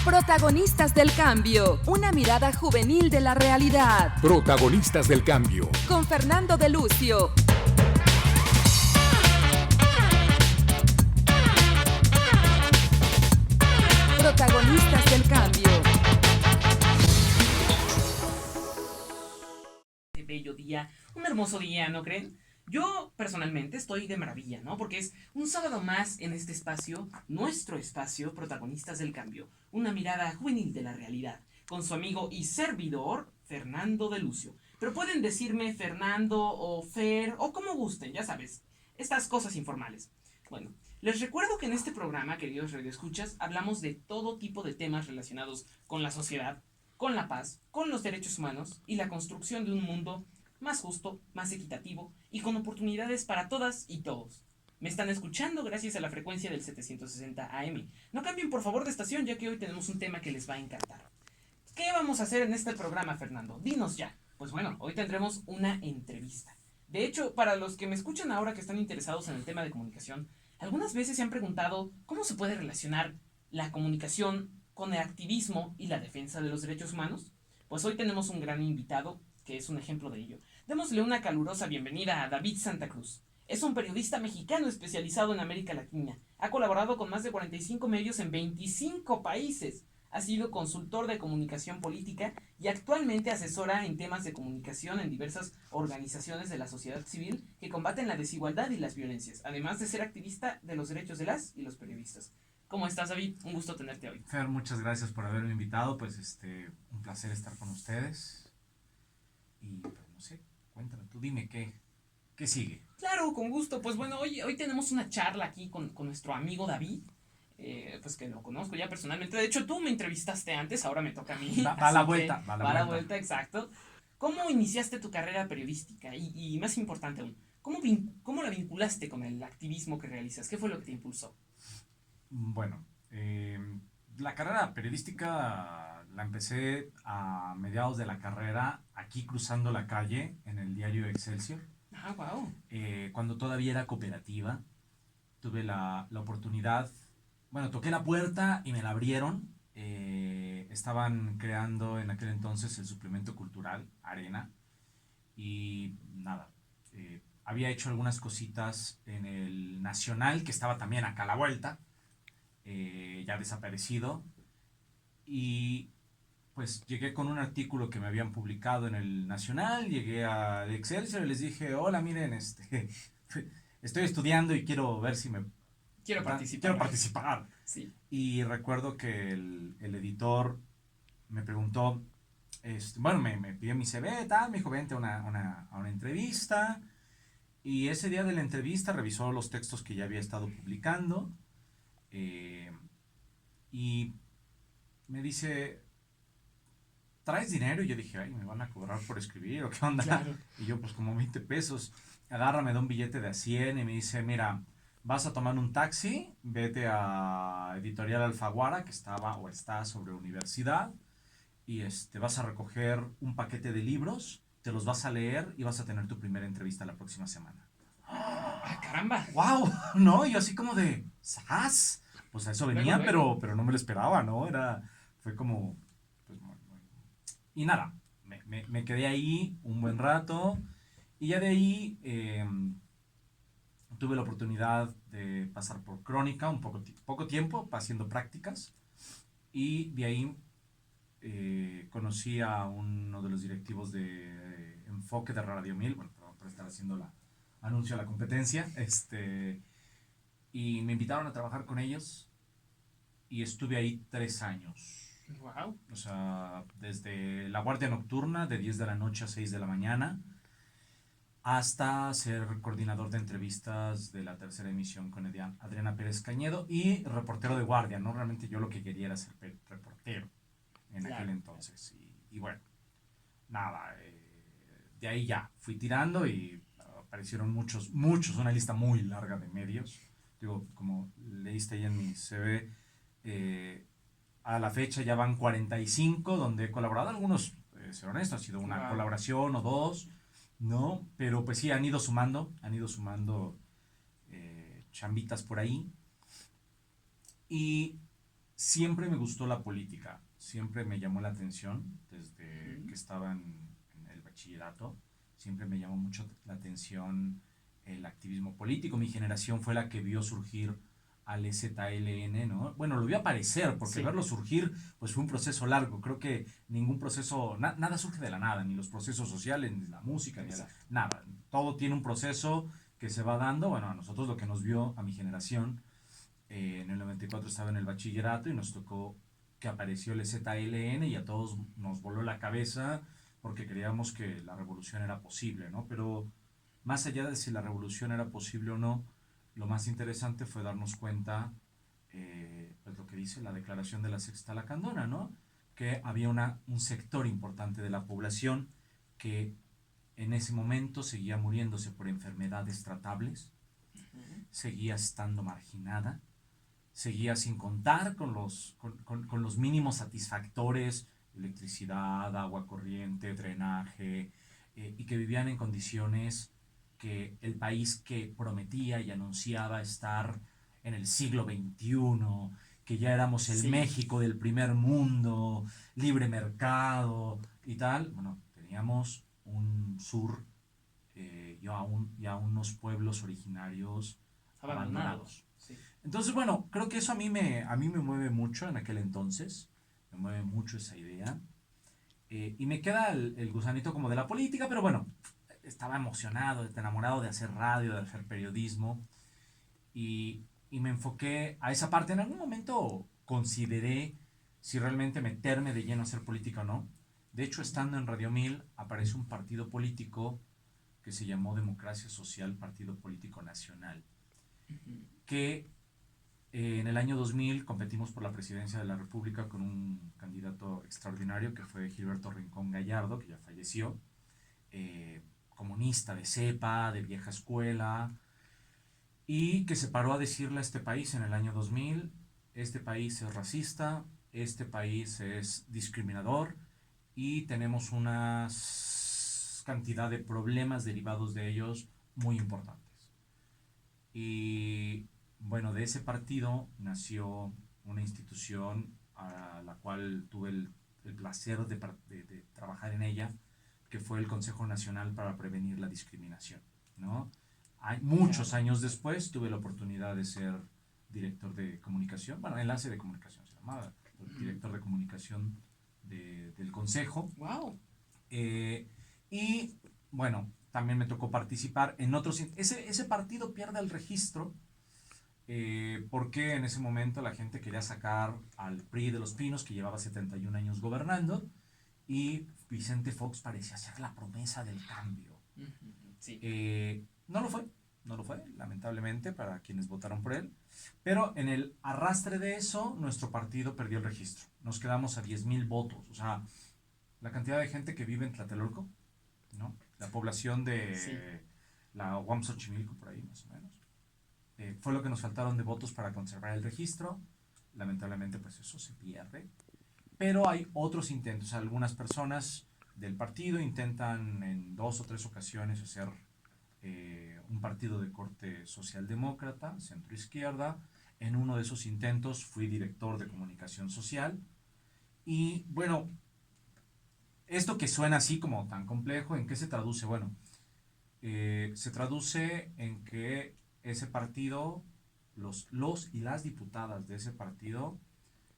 Protagonistas del cambio, una mirada juvenil de la realidad. Protagonistas del cambio. Con Fernando de Lucio. Protagonistas del cambio. Qué bello día, un hermoso día, ¿no creen? Yo personalmente estoy de maravilla, ¿no? Porque es un sábado más en este espacio, nuestro espacio, Protagonistas del Cambio, una mirada juvenil de la realidad, con su amigo y servidor, Fernando de Lucio. Pero pueden decirme Fernando o Fer o como gusten, ya sabes, estas cosas informales. Bueno, les recuerdo que en este programa, queridos radioescuchas, hablamos de todo tipo de temas relacionados con la sociedad, con la paz, con los derechos humanos y la construcción de un mundo más justo, más equitativo y con oportunidades para todas y todos. Me están escuchando gracias a la frecuencia del 760 AM. No cambien por favor de estación, ya que hoy tenemos un tema que les va a encantar. ¿Qué vamos a hacer en este programa, Fernando? Dinos ya. Pues bueno, hoy tendremos una entrevista. De hecho, para los que me escuchan ahora que están interesados en el tema de comunicación, algunas veces se han preguntado cómo se puede relacionar la comunicación con el activismo y la defensa de los derechos humanos. Pues hoy tenemos un gran invitado que es un ejemplo de ello. Démosle una calurosa bienvenida a David Santa Cruz. Es un periodista mexicano especializado en América Latina. Ha colaborado con más de 45 medios en 25 países. Ha sido consultor de comunicación política y actualmente asesora en temas de comunicación en diversas organizaciones de la sociedad civil que combaten la desigualdad y las violencias, además de ser activista de los derechos de las y los periodistas. ¿Cómo estás, David? Un gusto tenerte hoy. Fer, muchas gracias por haberme invitado. Pues un placer estar con ustedes. Y pues no sé, cuéntame, tú dime qué sigue. Claro, con gusto. Pues bueno, hoy tenemos una charla aquí con nuestro amigo David, pues que lo conozco ya personalmente. De hecho, tú me entrevistaste antes, ahora me toca a mí. Va la vuelta, va la vuelta, exacto. ¿Cómo iniciaste tu carrera periodística? Y más importante aún, ¿cómo la vinculaste con el activismo que realizas? ¿Qué fue lo que te impulsó? Bueno, la carrera periodística la empecé a mediados de la carrera, aquí cruzando la calle, en el diario Excelsior. Ah, wow. Cuando todavía era cooperativa, tuve la oportunidad, bueno, toqué la puerta y me la abrieron. Estaban creando en aquel entonces el suplemento cultural, Arena, y nada, había hecho algunas cositas en el Nacional, que estaba también acá a la vuelta, ya desaparecido, y pues llegué con un artículo que me habían publicado en el Nacional, llegué a Excelsior y les dije, hola, miren, estoy estudiando y quiero ver si me... Quiero participar. Sí. Y recuerdo que el editor me preguntó, bueno, me pidió mi CV, tal, me dijo, vente a una entrevista, y ese día de la entrevista revisó los textos que ya había estado publicando, y me dice, ¿traes dinero? Y yo dije, ay, ¿me van a cobrar por escribir o qué onda? Claro. Y yo, pues como 20 pesos, agárrame de un billete de a 100 y me dice, mira, vas a tomar un taxi, vete a Editorial Alfaguara, que estaba o está sobre universidad, y vas a recoger un paquete de libros, te los vas a leer y vas a tener tu primera entrevista la próxima semana. ¡Ah, caramba! ¡Wow! ¿No? Y yo así como de, ¡zas! Pues a eso venía, Luego. pero no me lo esperaba, ¿no? Fue como, pues, y nada, me quedé ahí un buen rato, y ya de ahí tuve la oportunidad de pasar por Crónica un poco tiempo, haciendo prácticas, y de ahí conocí a uno de los directivos de Enfoque de Radio 1000, bueno, perdón por estar haciendo anuncio a la competencia, y me invitaron a trabajar con ellos, y estuve ahí 3 años. Wow. O sea, desde la guardia nocturna de 10 de la noche a 6 de la mañana, hasta ser coordinador de entrevistas de la tercera emisión con Adriana Pérez Cañedo y reportero de guardia, ¿no? Realmente yo lo que quería era ser reportero en aquel entonces. Y bueno, nada, de ahí ya fui tirando y aparecieron muchos, una lista muy larga de medios. Digo, como leíste ahí en mi CV, a la fecha ya van 45 donde he colaborado. Algunos, ser honesto, ha sido una colaboración o dos, ¿no? Pero pues sí, han ido sumando chambitas por ahí. Y siempre me gustó la política, siempre me llamó la atención desde que estaba en el bachillerato, siempre me llamó mucho la atención el activismo político. Mi generación fue la que vio surgir al EZLN, ¿no? Bueno, lo vio aparecer, porque Sí. verlo surgir, pues fue un proceso largo. Creo que ningún proceso, nada surge de la nada, ni los procesos sociales, ni la música, Exacto. nada. Todo tiene un proceso que se va dando. Bueno, a nosotros lo que nos vio, a mi generación, en el 94 estaba en el bachillerato y nos tocó que apareció el EZLN y a todos nos voló la cabeza porque creíamos que la revolución era posible, ¿no? Pero más allá de si la revolución era posible o no, lo más interesante fue darnos cuenta, pues lo que dice la declaración de la Sexta Lacandona, ¿no? Que había un sector importante de la población que en ese momento seguía muriéndose por enfermedades tratables, seguía estando marginada, seguía sin contar con los mínimos satisfactores, electricidad, agua corriente, drenaje, y que vivían en condiciones que el país que prometía y anunciaba estar en el siglo XXI, que ya éramos el Sí. México del primer mundo, libre mercado y tal, bueno, teníamos un sur y a unos pueblos originarios abandonados. Sí. Entonces, bueno, creo que eso a mí me mueve mucho en aquel entonces, me mueve mucho esa idea. Y me queda el gusanito como de la política, pero bueno, estaba emocionado, enamorado de hacer radio, de hacer periodismo, y me enfoqué a esa parte. En algún momento consideré si realmente meterme de lleno a hacer política o no. De hecho, estando en Radio 1000, aparece un partido político que se llamó Democracia Social, Partido Político Nacional, que en el año 2000 competimos por la presidencia de la República con un candidato extraordinario que fue Gilberto Rincón Gallardo, que ya falleció, comunista de cepa, de vieja escuela, y que se paró a decirle a este país en el año 2000, este país es racista, este país es discriminador y tenemos una cantidad de problemas derivados de ellos muy importantes. Y bueno, de ese partido nació una institución a la cual tuve el placer de trabajar en ella, que fue el Consejo Nacional para Prevenir la Discriminación, ¿no? Hay muchos años después tuve la oportunidad de ser director de comunicación, bueno, enlace de comunicación se llamaba, director de comunicación del Consejo. Wow. Y bueno, también me tocó participar en otros. Ese partido pierde el registro porque en ese momento la gente quería sacar al PRI de los Pinos, que llevaba 71 años gobernando, y Vicente Fox parecía ser la promesa del cambio. Sí. No lo fue, no lo fue, lamentablemente, para quienes votaron por él. Pero en el arrastre de eso, nuestro partido perdió el registro. Nos quedamos a 10,000 votos. O sea, la cantidad de gente que vive en Tlatelolco, ¿no? La población de Sí. la UAM Xochimilco, por ahí más o menos. Fue lo que nos faltaron de votos para conservar el registro. Lamentablemente, pues eso se pierde. Pero hay otros intentos. Algunas personas del partido intentan en 2 o 3 ocasiones hacer un partido de corte socialdemócrata, centro-izquierda. En uno de esos intentos fui director de comunicación social. Y bueno, esto que suena así como tan complejo, ¿en qué se traduce? Bueno, se traduce en que ese partido, los y las diputadas de ese partido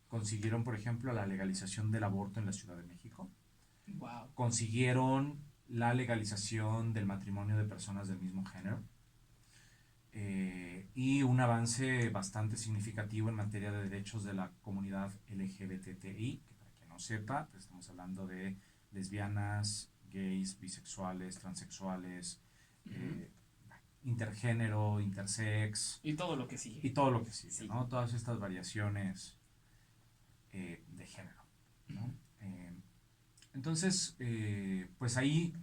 consiguieron, por ejemplo, la legalización del aborto en la Ciudad de México. Wow. Consiguieron la legalización del matrimonio de personas del mismo género. Y un avance bastante significativo en materia de derechos de la comunidad LGBTI, que para quien no sepa, pues estamos hablando de lesbianas, gays, bisexuales, transexuales, intergénero, intersex. Y todo lo que sigue. Y todo lo que sigue, Sí. ¿no? Todas estas variaciones de género, ¿no? Entonces, pues ahí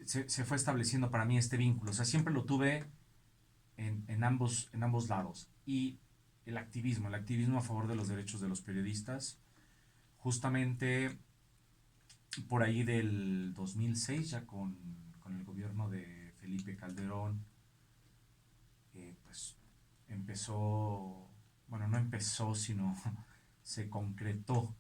se fue estableciendo para mí este vínculo. O sea, siempre lo tuve en ambos lados. Y el activismo a favor de los derechos de los periodistas, justamente por ahí del 2006, ya con el gobierno de Felipe Calderón, pues empezó, bueno, no empezó, sino se concretó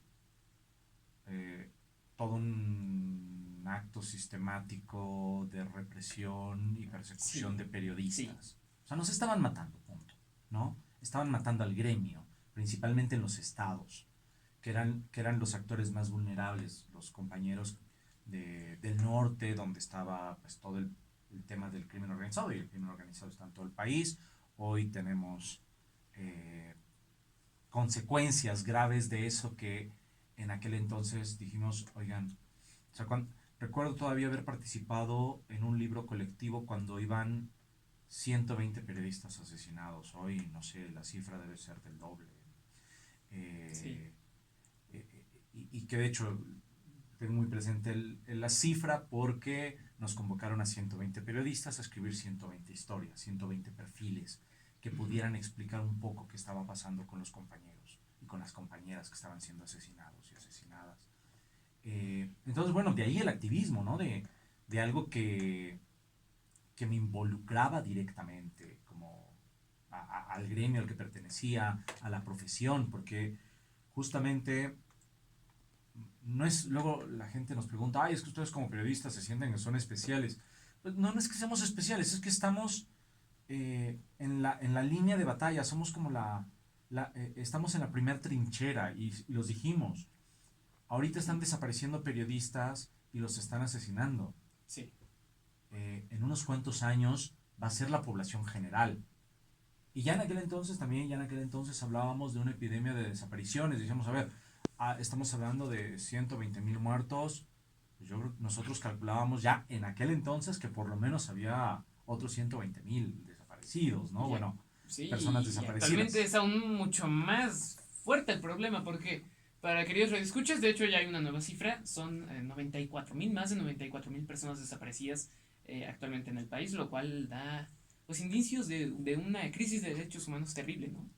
todo un acto sistemático de represión y persecución Sí, de periodistas. sí, O sea, nos estaban matando, punto, ¿no? Estaban matando al gremio, principalmente en los estados, que eran los actores más vulnerables, los compañeros del norte, donde estaba pues, todo el tema del crimen organizado, y el crimen organizado está en todo el país. Hoy tenemos eh, consecuencias graves de eso que en aquel entonces dijimos, oigan, o sea, recuerdo todavía haber participado en un libro colectivo cuando iban 120 periodistas asesinados. Hoy, no sé, la cifra debe ser del doble. sí. Eh, y que de hecho tengo muy presente la cifra porque nos convocaron a 120 periodistas a escribir 120 historias, 120 perfiles que pudieran explicar un poco qué estaba pasando con los compañeros y con las compañeras que estaban siendo asesinados y asesinadas. Entonces, bueno, de ahí el activismo, ¿no? De algo que me involucraba directamente, como al gremio al que pertenecía, a la profesión, porque justamente no es, luego la gente nos pregunta, ay, es que ustedes como periodistas se sienten que son especiales. Pues no, no es que seamos especiales, es que estamos en la línea de batalla, somos como estamos en la primera trinchera y los dijimos, ahorita están desapareciendo periodistas y los están asesinando. Sí, En unos cuantos años va a ser la población general. Y ya en aquel entonces también, ya en aquel entonces hablábamos de una epidemia de desapariciones. Decíamos, a ver, estamos hablando de 120,000 muertos. Pues nosotros calculábamos ya en aquel entonces que por lo menos había otros 120,000 desaparecidos, ¿no? y, Bueno, sí, personas y actualmente desaparecidas. es aún mucho más fuerte el problema porque, para queridos radioescuchas, de hecho ya hay una nueva cifra, son 94.000, más de 94.000 personas desaparecidas actualmente en el país, lo cual da pues indicios de una crisis de derechos humanos terrible, ¿no?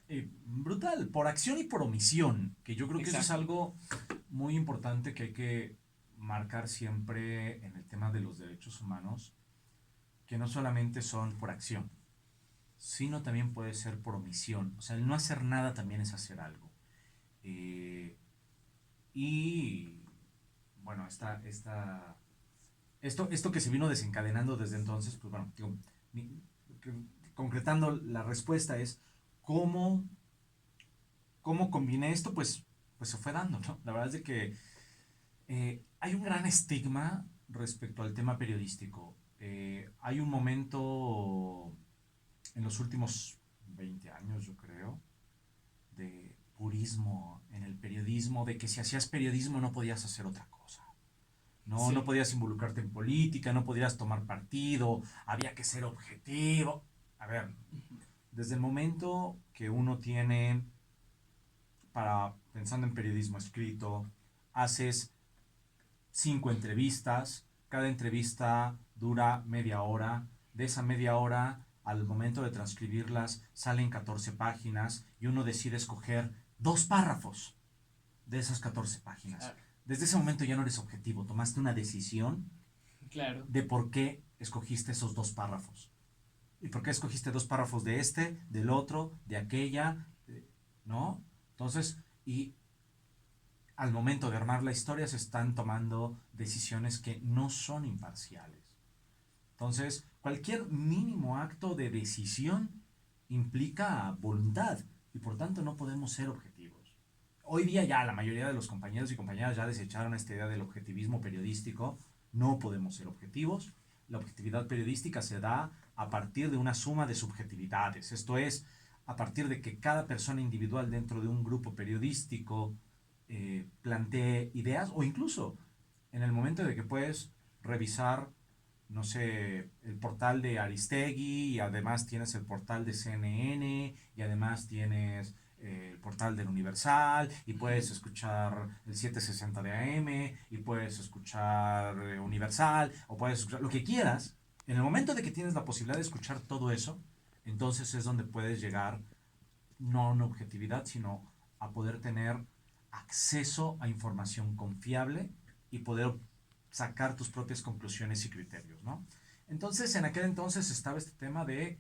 Brutal, por acción y por omisión, que yo creo que eso es Exacto. algo muy importante que hay que marcar siempre en el tema de los derechos humanos, que no solamente son por acción, sino también puede ser por omisión. O sea, el no hacer nada también es hacer algo. Eh, y bueno, esto que se vino desencadenando desde entonces, pues bueno, digo, concretando la respuesta es cómo, cómo combiné esto, pues se fue dando, ¿no? La verdad es de que hay un gran estigma respecto al tema periodístico. Hay un momento en los últimos 20 años, yo creo, de purismo en el periodismo, de que si hacías periodismo no podías hacer otra cosa. No, no Sí, podías involucrarte en política, no podías tomar partido, había que ser objetivo. A ver, desde el momento que uno tiene, pensando en periodismo escrito, haces 5 entrevistas, cada entrevista dura media hora, de esa media hora al momento de transcribirlas salen 14 páginas y uno decide escoger 2 párrafos de esas 14 páginas. claro, Desde ese momento ya no eres objetivo, tomaste una decisión claro. de por qué escogiste esos 2 párrafos. ¿Y por qué escogiste 2 párrafos de este, del otro, de aquella? ¿No? Entonces, y al momento de armar la historia se están tomando decisiones que no son imparciales. Entonces, cualquier mínimo acto de decisión implica voluntad y por tanto no podemos ser objetivos. Hoy día ya la mayoría de los compañeros y compañeras ya desecharon esta idea del objetivismo periodístico. No podemos ser objetivos. La objetividad periodística se da a partir de una suma de subjetividades. Esto es, a partir de que cada persona individual dentro de un grupo periodístico plantee ideas o incluso en el momento de que puedes revisar, no sé, el portal de Aristegui y además tienes el portal de CNN y además tienes el portal del Universal y puedes escuchar el 760 de AM y puedes escuchar Universal o puedes escuchar lo que quieras. En el momento de que tienes la posibilidad de escuchar todo eso, entonces es donde puedes llegar no a una objetividad, sino a poder tener acceso a información confiable y poder sacar tus propias conclusiones y criterios, ¿no? Entonces, en aquel entonces estaba este tema de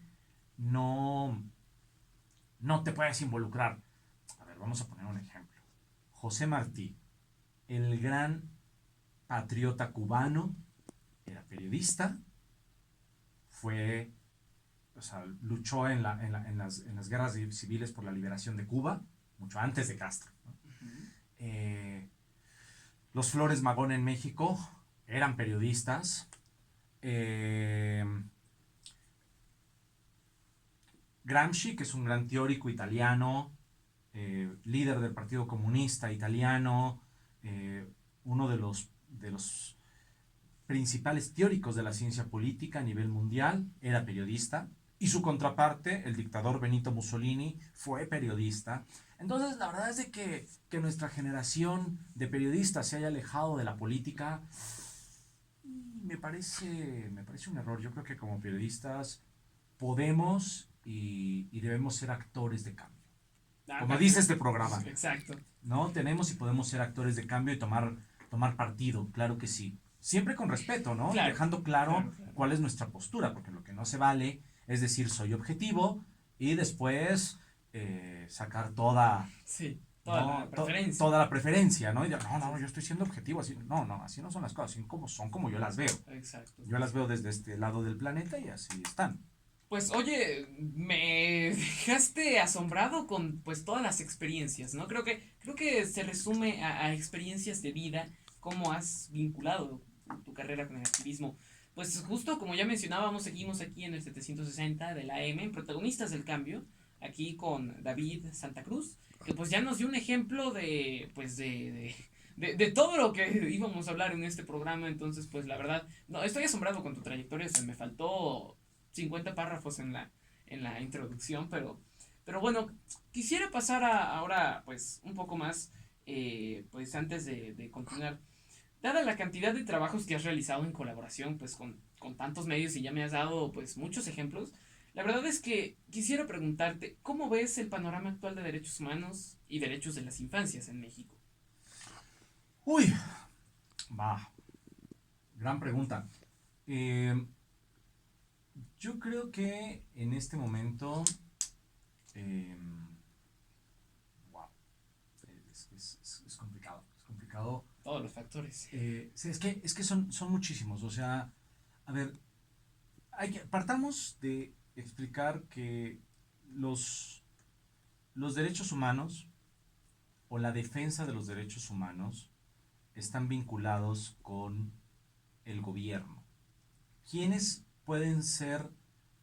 no, no te puedes involucrar. A ver, vamos a poner un ejemplo. José Martí, el gran patriota cubano, era periodista, luchó en las guerras civiles por la liberación de Cuba, mucho antes de Castro, ¿no? Los Flores Magón en México eran periodistas. Gramsci, que es un gran teórico italiano, líder del Partido Comunista Italiano, uno de los principales teóricos de la ciencia política a nivel mundial, era periodista. Y su contraparte, el dictador Benito Mussolini, fue periodista. Entonces, la verdad es de que nuestra generación de periodistas se haya alejado de la política, me parece un error. Yo creo que como periodistas podemos y debemos ser actores de cambio. Como dice este programa. Exacto. ¿No? Tenemos y podemos ser actores de cambio y tomar partido, claro que sí. Siempre con respeto, ¿no? Claro, dejando claro cuál es nuestra postura, porque lo que no se vale es decir soy objetivo y después sacar toda la preferencia. Toda la preferencia, ¿no? Y de, no, yo estoy siendo objetivo, así así no son las cosas, son como yo las veo. Exacto. Yo las veo desde este lado del planeta y así están. Pues oye, me dejaste asombrado con pues todas las experiencias, ¿no? Creo que se resume a experiencias de vida, cómo has vinculado tu carrera con el activismo. Pues justo como ya mencionábamos, seguimos aquí en el 760 de la AM, en Protagonistas del Cambio, aquí con David Santa Cruz, que pues ya nos dio un ejemplo de todo lo que íbamos a hablar en este programa. Entonces pues la verdad, no, estoy asombrado con tu trayectoria, se me faltó 50 párrafos en la introducción, pero bueno, quisiera pasar ahora pues un poco más, pues antes de continuar. Dada la cantidad de trabajos que has realizado en colaboración pues con tantos medios y ya me has dado pues muchos ejemplos, la verdad es que quisiera preguntarte, ¿cómo ves el panorama actual de derechos humanos y derechos de las infancias en México? Uy, gran pregunta. Yo creo que en este momento, es complicado. Todos los factores. Sí, es que son muchísimos. O sea, a ver, partamos de explicar que los derechos humanos o la defensa de los derechos humanos están vinculados con el gobierno. ¿Quiénes pueden ser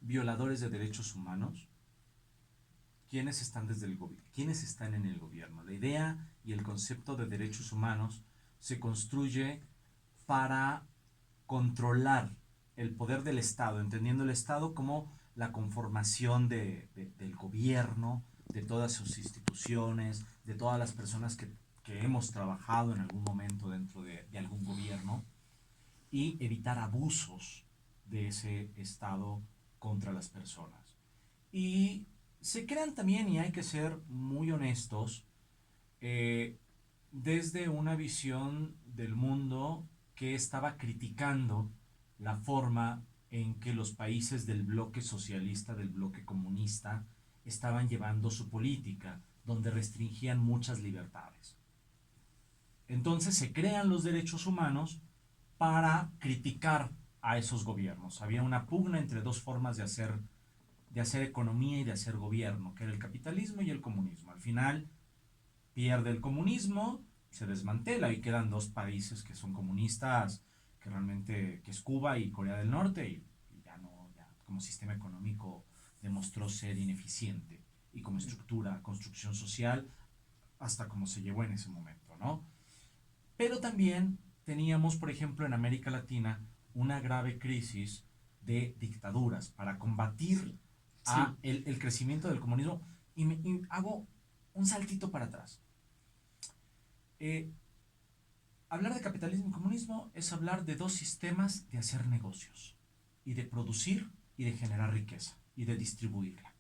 violadores de derechos humanos? ¿Quiénes están ¿Quiénes están en el gobierno? La idea y el concepto de derechos humanos se construye para controlar el poder del Estado, entendiendo el Estado como la conformación del gobierno, de todas sus instituciones, de todas las personas que hemos trabajado en algún momento dentro de algún gobierno, y evitar abusos de ese Estado contra las personas. Y se crean también, y hay que ser muy honestos, desde una visión del mundo que estaba criticando la forma en que los países del bloque socialista, del bloque comunista, estaban llevando su política, donde restringían muchas libertades. Entonces se crean los derechos humanos para criticar a esos gobiernos. Había una pugna entre dos formas de hacer economía y de hacer gobierno, que era el capitalismo y el comunismo. Al final pierde el comunismo, se desmantela y quedan dos países que son comunistas, que realmente, que es Cuba y Corea del Norte, y ya como sistema económico demostró ser ineficiente, y como construcción social, hasta como se llevó en ese momento, ¿no? Pero también teníamos, por ejemplo, en América Latina, una grave crisis de dictaduras para combatir el crecimiento del comunismo. Y hago un saltito para atrás. Hablar de capitalismo y comunismo es hablar de dos sistemas de hacer negocios, y de producir y de generar riqueza, y de distribuirla.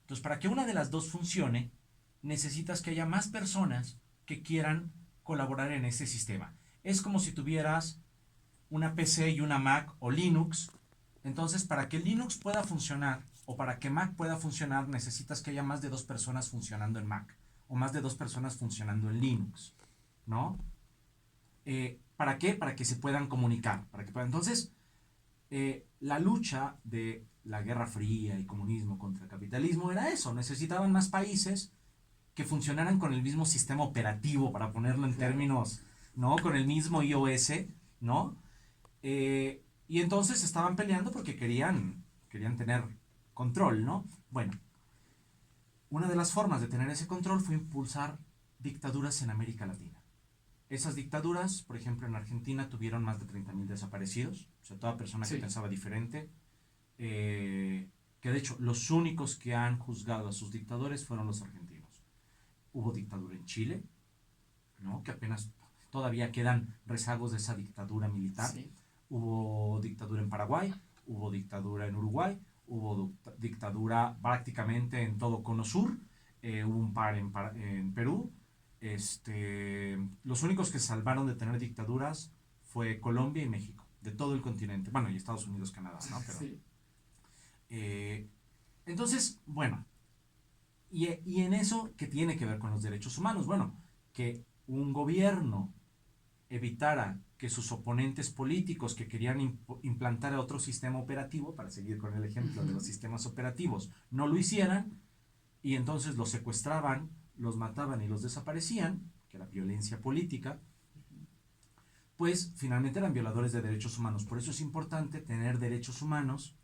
Entonces, para que una de las dos funcione, necesitas que haya más personas que quieran colaborar en ese sistema. Es como si tuvieras una PC y una Mac o Linux. Entonces, para que Linux pueda funcionar o para que Mac pueda funcionar, necesitas que haya más de dos personas funcionando en Mac o más de 2 personas funcionando en Linux, ¿no? ¿Para qué? Para que se puedan comunicar. Entonces, la lucha de la Guerra Fría y comunismo contra el capitalismo era eso. Necesitaban más países que funcionaran con el mismo sistema operativo, para ponerlo en términos, ¿no? Con el mismo iOS, ¿no? Y entonces estaban peleando porque querían tener control, ¿no? Bueno, una de las formas de tener ese control fue impulsar dictaduras en América Latina. Esas dictaduras, por ejemplo, en Argentina tuvieron más de 30.000 desaparecidos, o sea, toda persona que pensaba diferente, que de hecho los únicos que han juzgado a sus dictadores fueron los argentinos. Hubo dictadura en Chile, ¿no? Que apenas todavía quedan rezagos de esa dictadura militar. Sí. Hubo dictadura en Paraguay, hubo dictadura en Uruguay, hubo dictadura prácticamente en todo Cono Sur, hubo un par en Perú. Los únicos que salvaron de tener dictaduras fue Colombia y México, de todo el continente. Bueno, y Estados Unidos, Canadá, ¿no? Pero, Sí. Entonces, bueno, y en eso, ¿qué tiene que ver con los derechos humanos? Bueno, que un gobierno evitara que sus oponentes políticos que querían implantar otro sistema operativo, para seguir con el ejemplo de los sistemas operativos, no lo hicieran, y entonces los secuestraban, los mataban y los desaparecían, que era violencia política, pues finalmente eran violadores de derechos humanos. Por eso es importante tener derechos humanos.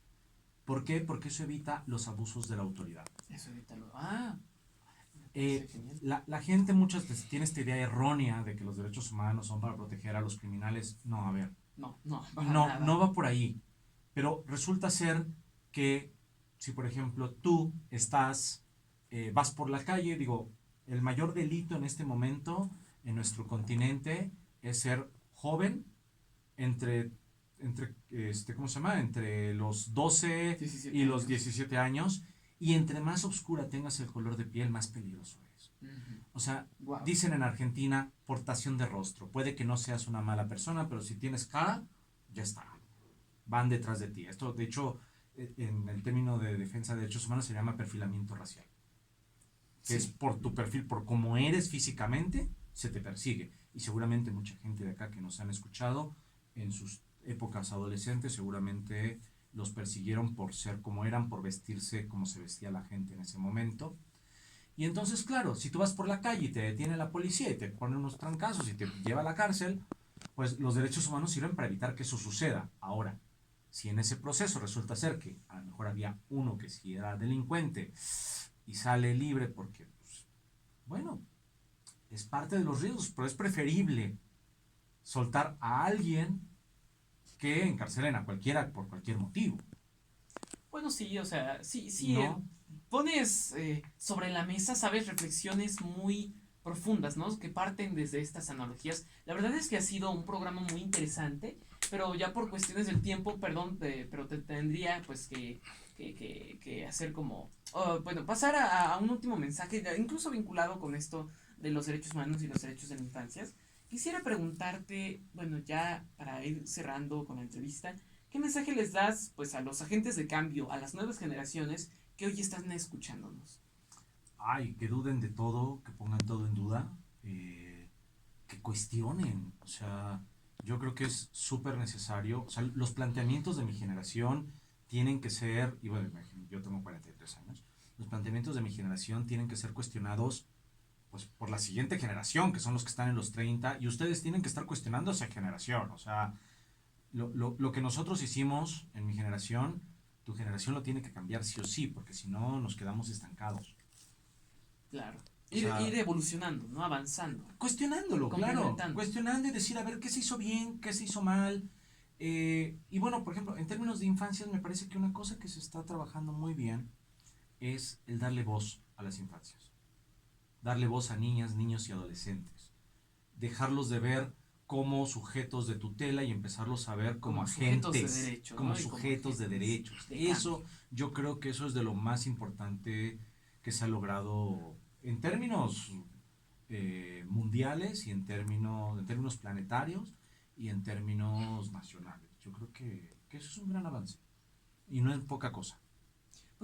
¿Por qué? Porque eso evita los abusos de la autoridad. Eso evita lo... La gente muchas veces tiene esta idea errónea de que los derechos humanos son para proteger a los criminales. No, a ver. No va por ahí. Pero resulta ser que si, por ejemplo, tú vas por la calle, digo, el mayor delito en este momento en nuestro continente es ser joven entre ¿cómo se llama? Entre los 12 y los 17 años, y entre más oscura tengas el color de piel, más peligroso es. O sea, dicen en Argentina, portación de rostro. Puede que no seas una mala persona, pero si tienes cara, ya está. Van detrás de ti. Esto, de hecho, en el término de defensa de derechos humanos se llama perfilamiento racial. Que es por tu perfil, por cómo eres físicamente, se te persigue. Y seguramente mucha gente de acá que nos han escuchado en sus épocas adolescentes, seguramente los persiguieron por ser como eran, por vestirse como se vestía la gente en ese momento. Y entonces, claro, si tú vas por la calle y te detiene la policía y te pone unos trancazos y te lleva a la cárcel, pues los derechos humanos sirven para evitar que eso suceda. Ahora, si en ese proceso resulta ser que a lo mejor había uno que sí era delincuente y sale libre porque, pues, bueno, es parte de los riesgos, pero es preferible soltar a alguien que encarcelen a cualquiera por cualquier motivo. Bueno, sí, o sea, sí, ¿No? pones sobre la mesa, sabes, reflexiones muy profundas, ¿no? Que parten desde estas analogías. La verdad es que ha sido un programa muy interesante, pero ya por cuestiones del tiempo, perdón, pero te tendría pues que hacer como, bueno, pasar a un último mensaje, incluso vinculado con esto de los derechos humanos y los derechos de la infancia. Quisiera preguntarte, bueno, ya para ir cerrando con la entrevista, ¿qué mensaje les das pues a los agentes de cambio, a las nuevas generaciones que hoy están escuchándonos? Ay, que duden de todo, que pongan todo en duda, que cuestionen. O sea, yo creo que es súper necesario. O sea, los planteamientos de mi generación tienen que ser, y bueno, yo tengo 43 años, los planteamientos de mi generación tienen que ser cuestionados pues por la siguiente generación, que son los que están en los 30, y ustedes tienen que estar cuestionando a esa generación. O sea, lo que nosotros hicimos en mi generación, tu generación lo tiene que cambiar sí o sí, porque si no nos quedamos estancados. Claro. O sea, Ir evolucionando, ¿no? Avanzando. Cuestionándolo, claro. Complementando. Cuestionando y decir, a ver, ¿qué se hizo bien? ¿Qué se hizo mal? Y bueno, por ejemplo, en términos de infancias, me parece que una cosa que se está trabajando muy bien es el darle voz a las infancias. Darle voz a niñas, niños y adolescentes. Dejarlos de ver como sujetos de tutela y empezarlos a ver como sujetos de agentes, derecho, como ¿no? sujetos de derechos. Cambio. Yo creo que eso es de lo más importante que se ha logrado en términos mundiales y en términos planetarios y en términos nacionales. Yo creo que eso es un gran avance y no es poca cosa.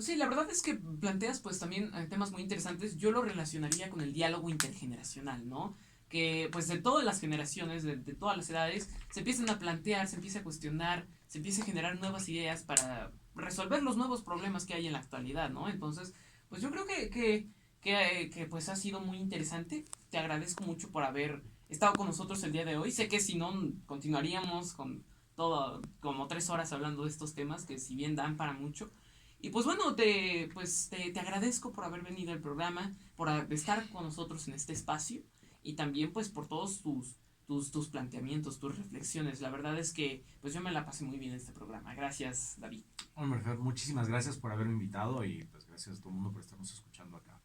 Pues sí, la verdad es que planteas pues también temas muy interesantes. Yo lo relacionaría con el diálogo intergeneracional, ¿no? Que pues de todas las generaciones, de todas las edades, se empiezan a plantear, se empieza a cuestionar, se empieza a generar nuevas ideas para resolver los nuevos problemas que hay en la actualidad, ¿no? Entonces, pues yo creo que pues ha sido muy interesante. Te agradezco mucho por haber estado con nosotros el día de hoy. Sé que si no, continuaríamos con todo, como 3 horas hablando de estos temas, que si bien dan para mucho. Y pues bueno, te agradezco por haber venido al programa, estar con nosotros en este espacio y también pues por todos tus planteamientos, tus reflexiones. La verdad es que pues yo me la pasé muy bien en este programa. Gracias, David. Hombre, Fer, muchísimas gracias por haberme invitado y pues gracias a todo el mundo por estarnos escuchando acá.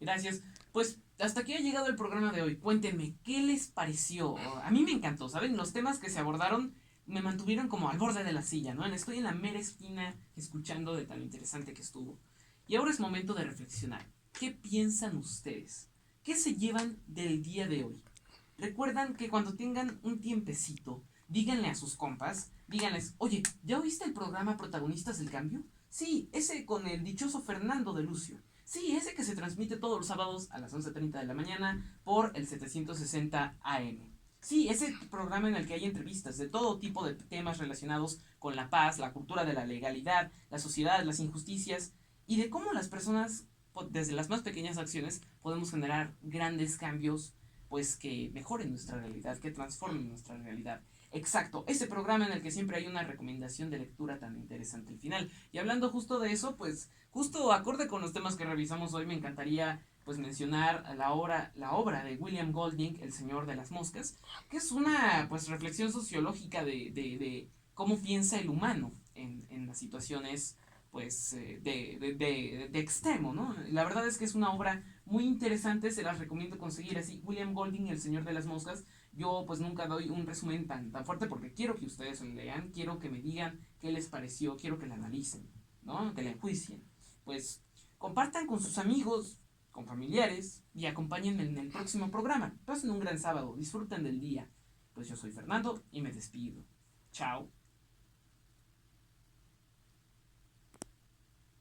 Gracias. Pues hasta aquí ha llegado el programa de hoy. Cuéntenme, ¿qué les pareció? A mí me encantó, ¿saben? Los temas que se abordaron me mantuvieron como al borde de la silla, ¿no? Estoy en la mera esquina escuchando de tan interesante que estuvo. Y ahora es momento de reflexionar. ¿Qué piensan ustedes? ¿Qué se llevan del día de hoy? Recuerdan que cuando tengan un tiempecito, díganle a sus compas, díganles, oye, ¿ya oíste el programa Protagonistas del Cambio? Sí, ese con el dichoso Fernando de Lucio. Sí, ese que se transmite todos los sábados a las 11:30 de la mañana por el 760 AM. Sí, ese programa en el que hay entrevistas de todo tipo de temas relacionados con la paz, la cultura de la legalidad, la sociedad, las injusticias y de cómo las personas, desde las más pequeñas acciones, podemos generar grandes cambios, pues que mejoren nuestra realidad, que transformen nuestra realidad. Exacto, ese programa en el que siempre hay una recomendación de lectura tan interesante al final. Y hablando justo de eso, pues justo acorde con los temas que revisamos hoy, me encantaría pues mencionar la obra de William Golding, El Señor de las Moscas, que es una pues reflexión sociológica de cómo piensa el humano en las situaciones pues de extremo, ¿no? La verdad es que es una obra muy interesante, se las recomiendo conseguir así, William Golding, El Señor de las Moscas. Yo pues nunca doy un resumen tan fuerte porque quiero que ustedes lo lean, quiero que me digan qué les pareció, quiero que la analicen, ¿no? Que la enjuicien. Pues compartan con sus amigos, con familiares y acompáñenme en el próximo programa. Pasen un gran sábado, disfruten del día. Pues yo soy Fernando y me despido. Chao.